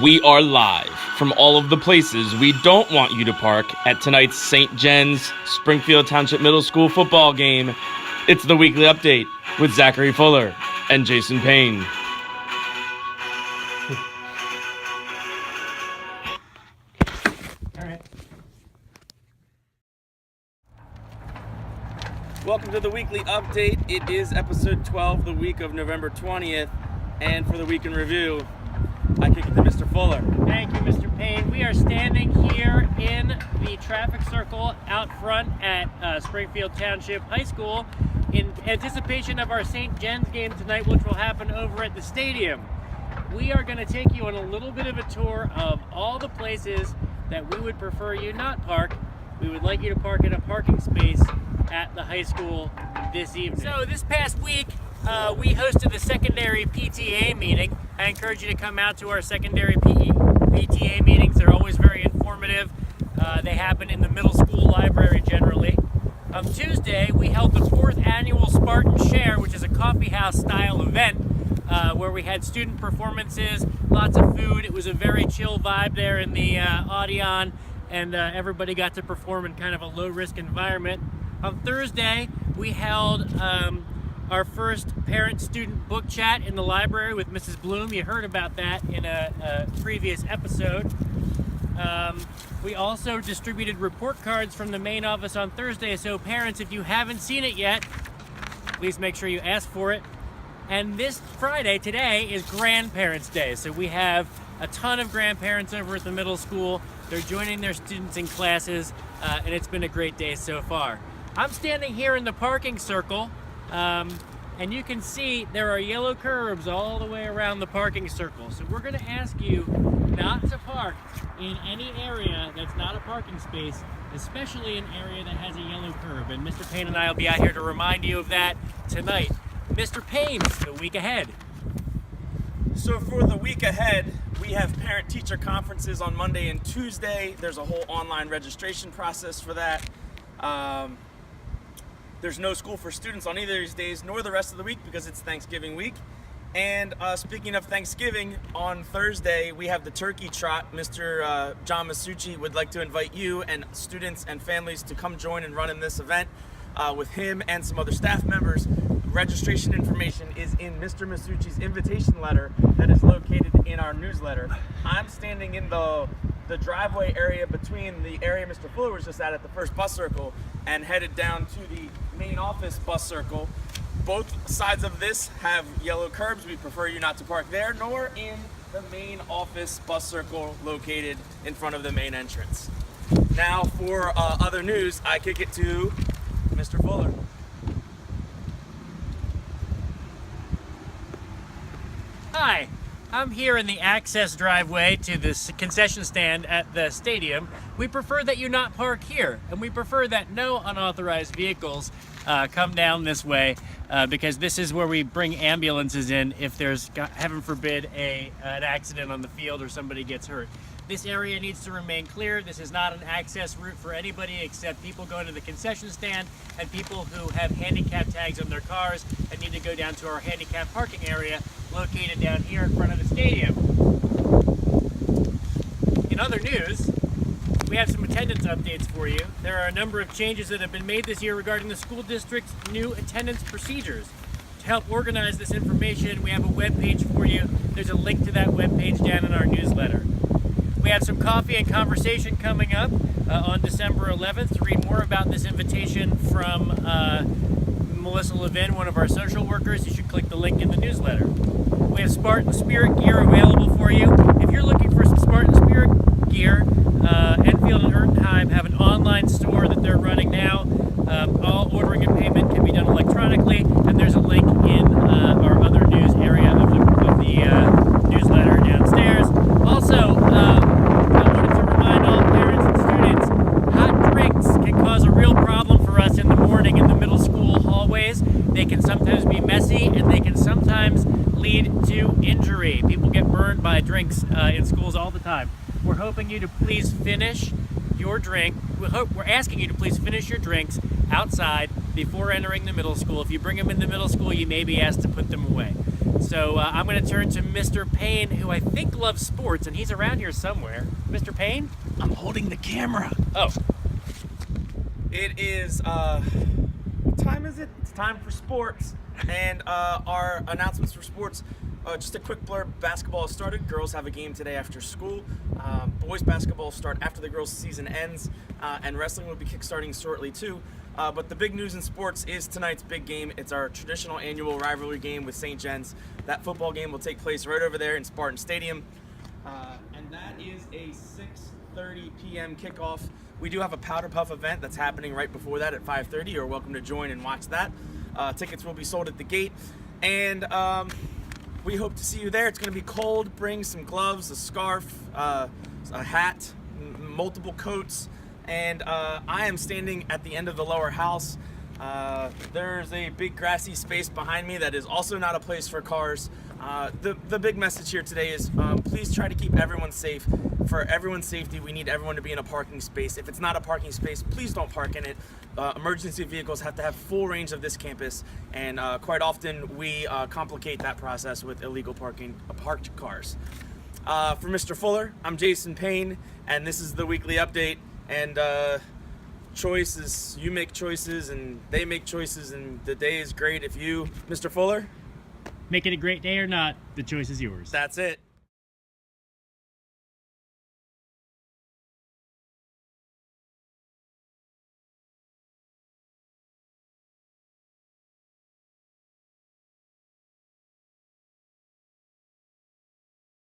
We are live from all of the places we don't want you to park at tonight's St. Jen's Springfield Township Middle School football game. It's the weekly update with Zachary Fuller and Jason Payne. Welcome to the weekly update. It is episode 12, the week of November 20th. And for the week in review, I kick it to Mr. Fuller. Thank you, Mr. Payne. We are standing here in the traffic circle out front at Springfield Township High School in anticipation of our St. Jen's game tonight, which will happen over at the stadium. We are going to take you on a little bit of a tour of all the places that we would prefer you not park. We would like you to park in a parking space at the high school this evening. So this past week, we hosted the secondary PTA meeting. I encourage you to come out to our secondary PTA meetings. They're always very informative. They happen in the middle school library generally. On Tuesday, we held the 4th annual Spartan Share, which is a coffee house style event where we had student performances, lots of food. It was a very chill vibe there in the Audion, and everybody got to perform in kind of a low-risk environment. On Thursday, we held our first parent-student book chat in the library with Mrs. Bloom. You heard about that in a previous episode. We also distributed report cards from the main office on Thursday, so parents, if you haven't seen it yet, please make sure you ask for it. And this Friday, today, is Grandparents' Day, so we have a ton of grandparents over at the middle school. They're joining their students in classes, and it's been a great day so far. I'm standing here in the parking circle, and you can see there are yellow curbs all the way around the parking circle. So we're going to ask you not to park in any area that's not a parking space, especially an area that has a yellow curb. And Mr. Payne and I will be out here to remind you of that tonight. Mr. Payne, the week ahead. So for the week ahead, we have parent-teacher conferences on Monday and Tuesday. There's a whole online registration process for that. There's no school for students on either of these days, nor the rest of the week because it's Thanksgiving week. And speaking of Thanksgiving, on Thursday, we have the Turkey Trot. Mr. John Masucci would like to invite you and students and families to come join and run in this event with him and some other staff members. Registration information is in Mr. Masucci's invitation letter that is located in our newsletter. I'm standing in the driveway area between the area Mr. Fuller was just at the first bus circle and headed down to the main office bus circle. Both sides of this have yellow curbs. We prefer you not to park there, nor in the main office bus circle located in front of the main entrance. Now for other news, I kick it to Mr. Fuller. Hi, I'm here in the access driveway to this concession stand at the stadium. We prefer that you not park here, and we prefer that no unauthorized vehicles come down this way because this is where we bring ambulances in if there's, heaven forbid, an accident on the field or somebody gets hurt. This area needs to remain clear. This is not an access route for anybody except people going to the concession stand and people who have handicap tags on their cars and need to go down to our handicap parking area located down here in front of the stadium. In other news, we have some attendance updates for you. There are a number of changes that have been made this year regarding the school district's new attendance procedures. To help organize this information, we have a web page for you. There's a link to that web page down in our newsletter. We have some coffee and conversation coming up on December 11th. To read more about this invitation from Melissa Levin, one of our social workers, you should click the link in the newsletter. We have Spartan Spirit gear available for you. If you're looking for some Spartan Spirit gear, Enfield and Erdenheim have an online store that they're running now. All ordering and payment can be done electronically, and there's a link in our other news area of the newsletter downstairs. Also, I wanted to remind all parents and students, hot drinks can cause a real problem for us in the morning in the middle school hallways. They can sometimes be messy, and they can sometimes lead to injury. People get burned by drinks in schools all the time. We're hoping you to please finish your drink. We're asking you to please finish your drinks outside before entering the middle school. If you bring them in the middle school, you may be asked to put them away. So I'm going to turn to Mr. Payne, who I think loves sports, and he's around here somewhere. Mr. Payne? I'm holding the camera. Oh, It is, what time is it? It's time for sports. And our announcements for sports, just a quick blurb. Basketball has started. Girls have a game today after school. Boys basketball start after the girls' season ends. And wrestling will be kickstarting shortly too. But the big news in sports is tonight's big game. It's our traditional annual rivalry game with St. Jen's. That football game will take place right over there in Spartan Stadium. And that is a 6:30 p.m. kickoff. We do have a Powder Puff event that's happening right before that at 5:30. You're welcome to join and watch that. Tickets will be sold at the gate. And we hope to see you there. It's going to be cold. Bring some gloves, a scarf, a hat, multiple coats. And I am standing at the end of the lower house. There's a big grassy space behind me that is also not a place for cars. The big message here today is please try to keep everyone safe. For everyone's safety, we need everyone to be in a parking space. If it's not a parking space, please don't park in it. Emergency vehicles have to have full range of this campus, and quite often we complicate that process with illegal parked cars. For Mr. Fuller, I'm Jason Payne, and this is the weekly update. And choices, you make choices and they make choices, and the day is great if you, Mr. Fuller. make it a great day or not, the choice is yours. That's it.